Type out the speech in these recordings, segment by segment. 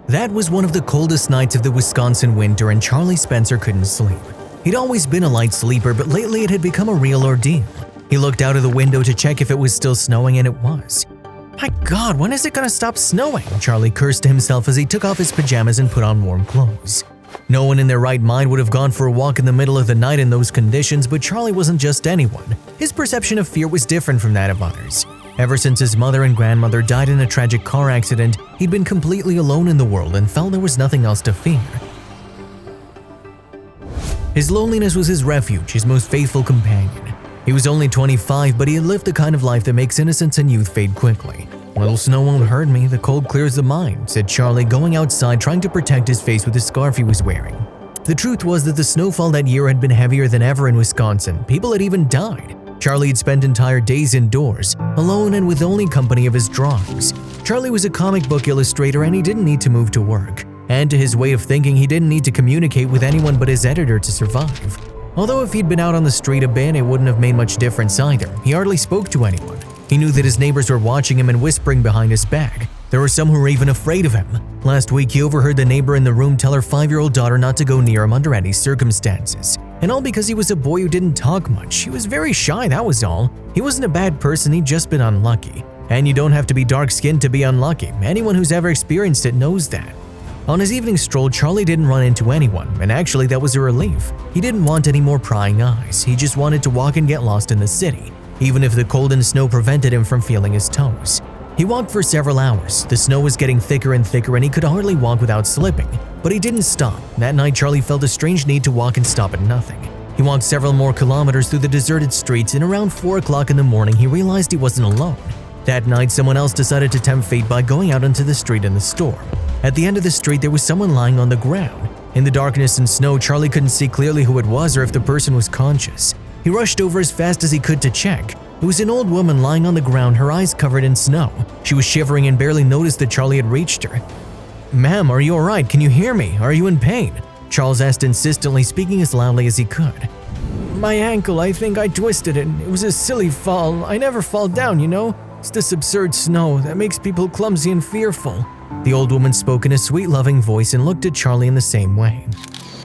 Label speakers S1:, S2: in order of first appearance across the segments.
S1: That was one of the coldest nights of the Wisconsin winter and Charlie Spencer couldn't sleep. He'd always been a light sleeper, but lately it had become a real ordeal. He looked out of the window to check if it was still snowing, and it was. "My God, when is it gonna stop snowing?" Charlie cursed to himself as he took off his pajamas and put on warm clothes. No one in their right mind would have gone for a walk in the middle of the night in those conditions, but Charlie wasn't just anyone. His perception of fear was different from that of others. Ever since his mother and grandmother died in a tragic car accident, he'd been completely alone in the world and felt there was nothing else to fear. His loneliness was his refuge, his most faithful companion. He was only 25, but he had lived the kind of life that makes innocence and youth fade quickly. "Little snow won't hurt me, the cold clears the mind," said Charlie, going outside trying to protect his face with the scarf he was wearing. The truth was that the snowfall that year had been heavier than ever in Wisconsin. People had even died. Charlie had spent entire days indoors, alone and with only company of his drawings. Charlie was a comic book illustrator and he didn't need to move to work. And to his way of thinking, he didn't need to communicate with anyone but his editor to survive. Although if he'd been out on the street a bit, it wouldn't have made much difference either. He hardly spoke to anyone. He knew that his neighbors were watching him and whispering behind his back. There were some who were even afraid of him. Last week, he overheard the neighbor in the room tell her 5-year-old daughter not to go near him under any circumstances. And all because he was a boy who didn't talk much. He was very shy, that was all. He wasn't a bad person, he'd just been unlucky. And you don't have to be dark-skinned to be unlucky. Anyone who's ever experienced it knows that. On his evening stroll, Charlie didn't run into anyone, and actually that was a relief. He didn't want any more prying eyes. He just wanted to walk and get lost in the city, even if the cold and snow prevented him from feeling his toes. He walked for several hours. The snow was getting thicker and thicker and he could hardly walk without slipping. But he didn't stop. That night, Charlie felt a strange need to walk and stop at nothing. He walked several more kilometers through the deserted streets, and around 4 o'clock in the morning, he realized he wasn't alone. That night, someone else decided to tempt fate by going out into the street in the storm. At the end of the street, there was someone lying on the ground. In the darkness and snow, Charlie couldn't see clearly who it was or if the person was conscious. He rushed over as fast as he could to check. It was an old woman lying on the ground, her eyes covered in snow. She was shivering and barely noticed that Charlie had reached her. "Ma'am, are you all right? Can you hear me? Are you in pain?" Charles asked insistently, speaking as loudly as he could. "My ankle, I think I twisted it. It was a silly fall. I never fall down, you know. It's this absurd snow that makes people clumsy and fearful." The old woman spoke in a sweet, loving voice and looked at Charlie in the same way.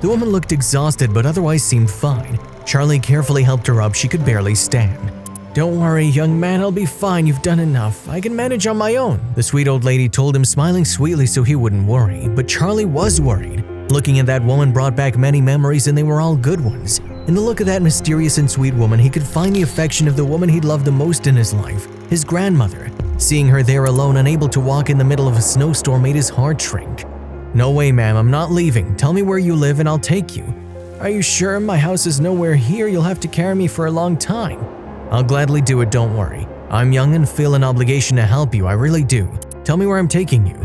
S1: The woman looked exhausted but otherwise seemed fine. Charlie carefully helped her up. She could barely stand. "Don't worry, young man, I'll be fine. You've done enough. I can manage on my own," the sweet old lady told him, smiling sweetly so he wouldn't worry. But Charlie was worried. Looking at that woman brought back many memories, and they were all good ones. In the look of that mysterious and sweet woman, he could find the affection of the woman he'd loved the most in his life, his grandmother. Seeing her there alone, unable to walk in the middle of a snowstorm, made his heart shrink. "No way, ma'am, I'm not leaving. Tell me where you live and I'll take you." "Are you sure? My house is nowhere here. You'll have to carry me for a long time." "I'll gladly do it, don't worry. I'm young and feel an obligation to help you, I really do. Tell me where I'm taking you."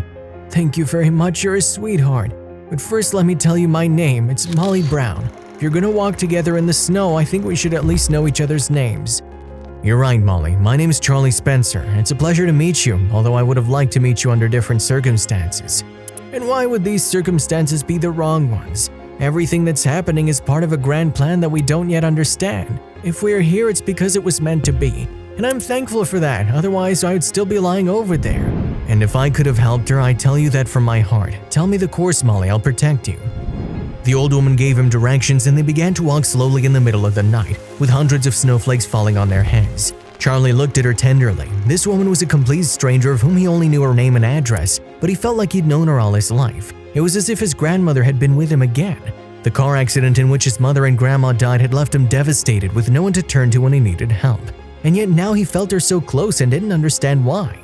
S1: "Thank you very much, you're a sweetheart. But first let me tell you my name, it's Molly Brown. If you're gonna walk together in the snow, I think we should at least know each other's names." "You're right, Molly. My name is Charlie Spencer. It's a pleasure to meet you, although I would have liked to meet you under different circumstances." "And why would these circumstances be the wrong ones? Everything that's happening is part of a grand plan that we don't yet understand. If we're here, it's because it was meant to be. And I'm thankful for that, otherwise I would still be lying over there. And if I could have helped her, I tell you that from my heart. Tell me the course, Molly, I'll protect you." The old woman gave him directions and they began to walk slowly in the middle of the night, with hundreds of snowflakes falling on their heads. Charlie looked at her tenderly. This woman was a complete stranger of whom he only knew her name and address, but he felt like he'd known her all his life. It was as if his grandmother had been with him again. The car accident in which his mother and grandma died had left him devastated with no one to turn to when he needed help. And yet now he felt her so close and didn't understand why.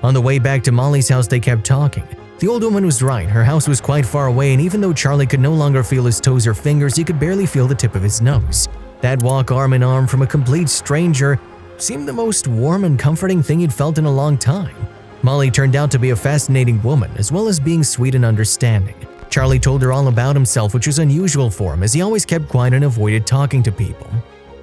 S1: On the way back to Molly's house, they kept talking. The old woman was right, her house was quite far away, and even though Charlie could no longer feel his toes or fingers, he could barely feel the tip of his nose. That walk arm in arm from a complete stranger seemed the most warm and comforting thing he'd felt in a long time. Molly turned out to be a fascinating woman, as well as being sweet and understanding. Charlie told her all about himself, which was unusual for him, as he always kept quiet and avoided talking to people.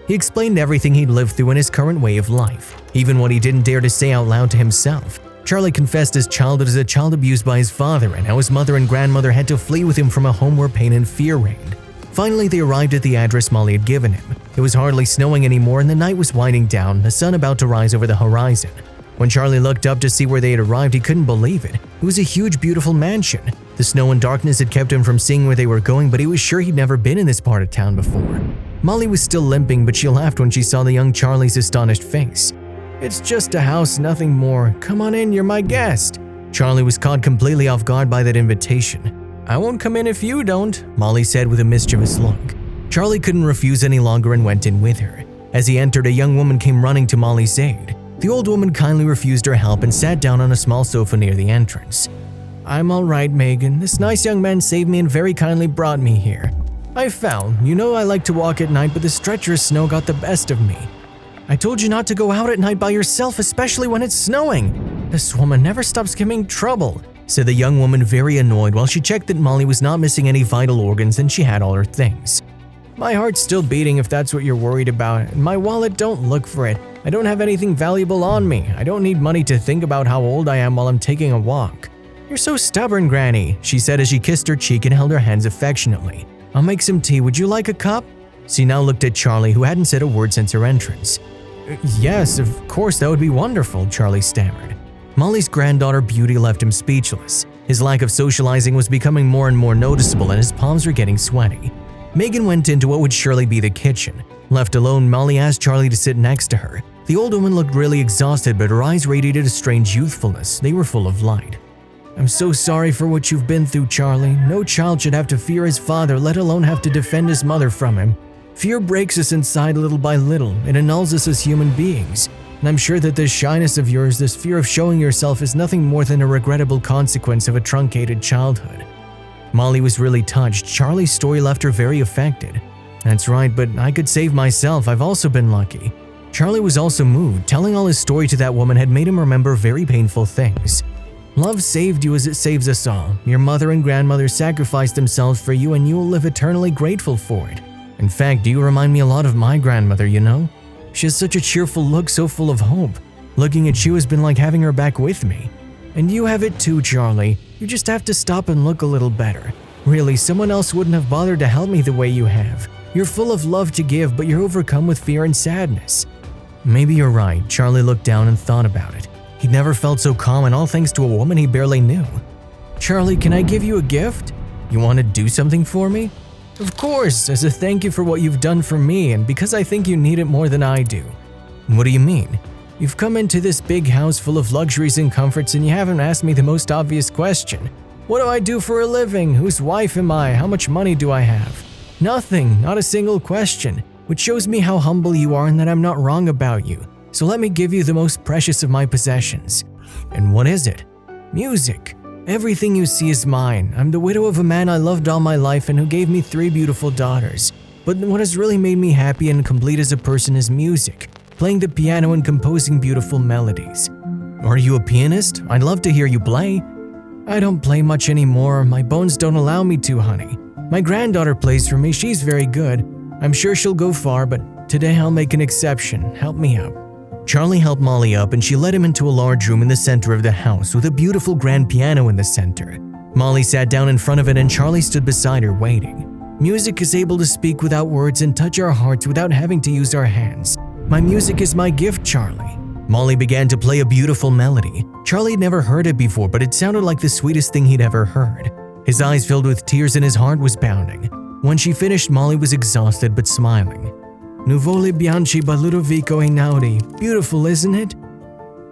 S1: He explained everything he'd lived through in his current way of life, even what he didn't dare to say out loud to himself. Charlie confessed his childhood as a child abused by his father and how his mother and grandmother had to flee with him from a home where pain and fear reigned. Finally, they arrived at the address Molly had given him. It was hardly snowing anymore and the night was winding down, the sun about to rise over the horizon. When Charlie looked up to see where they had arrived, he couldn't believe it. It was a huge, beautiful mansion. The The snow and darkness had kept him from seeing where they were going, but he was sure he'd never been in this part of town before. Molly was still limping, but she laughed when she saw the young Charlie's astonished face. "It's just a house, nothing more. Come on in, you're my guest." Charlie was caught completely off guard by that invitation. "I won't come in if you don't," Molly said with a mischievous look. Charlie couldn't refuse any longer and went in with her. As he entered, a young woman came running to Molly's aid. The old woman kindly refused her help and sat down on a small sofa near the entrance. "I'm all right, Megan. This nice young man saved me and very kindly brought me here. I fell. You know I like to walk at night, but the treacherous snow got the best of me. I told you not to go out at night by yourself, especially when it's snowing. This woman never stops giving trouble," said the young woman, very annoyed while she checked that Molly was not missing any vital organs and she had all her things. "My heart's still beating if that's what you're worried about, and my wallet, don't look for it. I don't have anything valuable on me. I don't need money to think about how old I am while I'm taking a walk." "You're so stubborn, Granny," she said as she kissed her cheek and held her hands affectionately. "I'll make some tea. Would you like a cup?" She now looked at Charlie, who hadn't said a word since her entrance. "Yes, of course, that would be wonderful," Charlie stammered. Molly's granddaughter Beauty left him speechless. His lack of socializing was becoming more and more noticeable and his palms were getting sweaty. Megan went into what would surely be the kitchen. Left alone, Molly asked Charlie to sit next to her. The old woman looked really exhausted, but her eyes radiated a strange youthfulness. They were full of light. "I'm so sorry for what you've been through, Charlie. No child should have to fear his father, let alone have to defend his mother from him. Fear breaks us inside little by little. It annuls us as human beings. And I'm sure that this shyness of yours, this fear of showing yourself, is nothing more than a regrettable consequence of a truncated childhood." Molly was really touched. Charlie's story left her very affected. "That's right, but I could save myself. I've also been lucky." Charlie was also moved. Telling all his story to that woman had made him remember very painful things. "Love saved you as it saves us all. Your mother and grandmother sacrificed themselves for you and you will live eternally grateful for it. In fact, you remind me a lot of my grandmother, you know? She has such a cheerful look, so full of hope. Looking at you has been like having her back with me. And you have it too, Charlie. You just have to stop and look a little better. Really, someone else wouldn't have bothered to help me the way you have. You're full of love to give, but you're overcome with fear and sadness." Maybe you're right. Charlie looked down and thought about it. He'd never felt so calm, and all thanks to a woman he barely knew. "Charlie, can I give you a gift? You want to do something for me?" "Of course, as a thank you for what you've done for me and because I think you need it more than I do." "What do you mean?" "You've come into this big house full of luxuries and comforts and you haven't asked me the most obvious question. What do I do for a living? Whose wife am I? How much money do I have? Nothing, not a single question, which shows me how humble you are and that I'm not wrong about you. So let me give you the most precious of my possessions." "And what is it?" "Music. Everything you see is mine. I'm the widow of a man I loved all my life and who gave me 3 beautiful daughters. But what has really made me happy and complete as a person is music, playing the piano and composing beautiful melodies." "Are you a pianist? I'd love to hear you play." "I don't play much anymore. My bones don't allow me to, honey. My granddaughter plays for me. She's very good. I'm sure she'll go far, but today I'll make an exception. Help me up." Charlie helped Molly up and she led him into a large room in the center of the house with a beautiful grand piano in the center. Molly sat down in front of it and Charlie stood beside her waiting. "Music is able to speak without words and touch our hearts without having to use our hands. My music is my gift, Charlie." Molly began to play a beautiful melody. Charlie had never heard it before, but it sounded like the sweetest thing he'd ever heard. His eyes filled with tears and his heart was pounding. When she finished, Molly was exhausted but smiling. "Nuvole bianchi ba Ludovico Einaudi. Beautiful, isn't it?"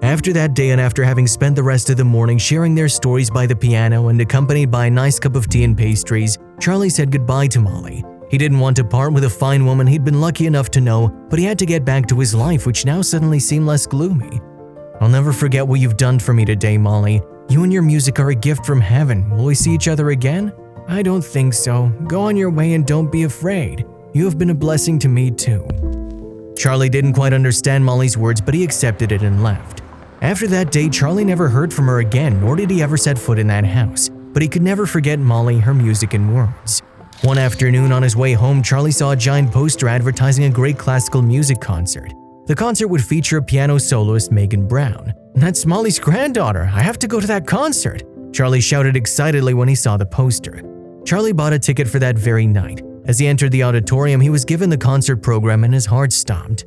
S1: After that day and after having spent the rest of the morning sharing their stories by the piano and accompanied by a nice cup of tea and pastries, Charlie said goodbye to Molly. He didn't want to part with a fine woman he'd been lucky enough to know, but he had to get back to his life, which now suddenly seemed less gloomy. "I'll never forget what you've done for me today, Molly. You and your music are a gift from heaven. Will we see each other again?" "I don't think so. Go on your way and don't be afraid. You have been a blessing to me too." Charlie didn't quite understand Molly's words, but he accepted it and left. After that day, Charlie never heard from her again, nor did he ever set foot in that house, but he could never forget Molly, her music and words. One afternoon on his way home, Charlie saw a giant poster advertising a great classical music concert. The concert would feature a piano soloist, Megan Brown. "That's Molly's granddaughter. I have to go to that concert," Charlie shouted excitedly when he saw the poster. Charlie bought a ticket for that very night. As he entered the auditorium, he was given the concert program and his heart stopped.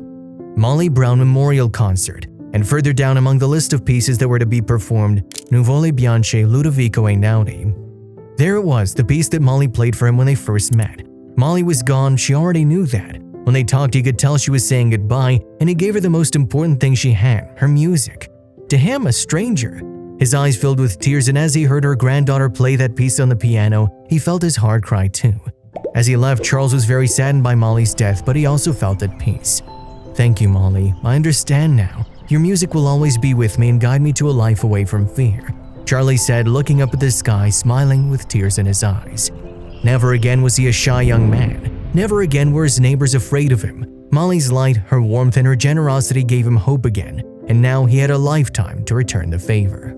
S1: Molly Brown Memorial Concert, and further down among the list of pieces that were to be performed, Nuvole bianchi Ludovico Einaudi. There it was, the piece that Molly played for him when they first met. Molly was gone, she already knew that. When they talked, he could tell she was saying goodbye, and he gave her the most important thing she had, her music. To him, a stranger. His eyes filled with tears, and as he heard her granddaughter play that piece on the piano, he felt his heart cry too. As he left, Charles was very saddened by Molly's death, but he also felt at peace. Thank you, Molly. I understand now. Your music will always be with me and guide me to a life away from fear, Charlie said, looking up at the sky, smiling with tears in his eyes. Never again was he a shy young man. Never again were his neighbors afraid of him. Molly's light, her warmth, and her generosity gave him hope again, and now he had a lifetime to return the favor.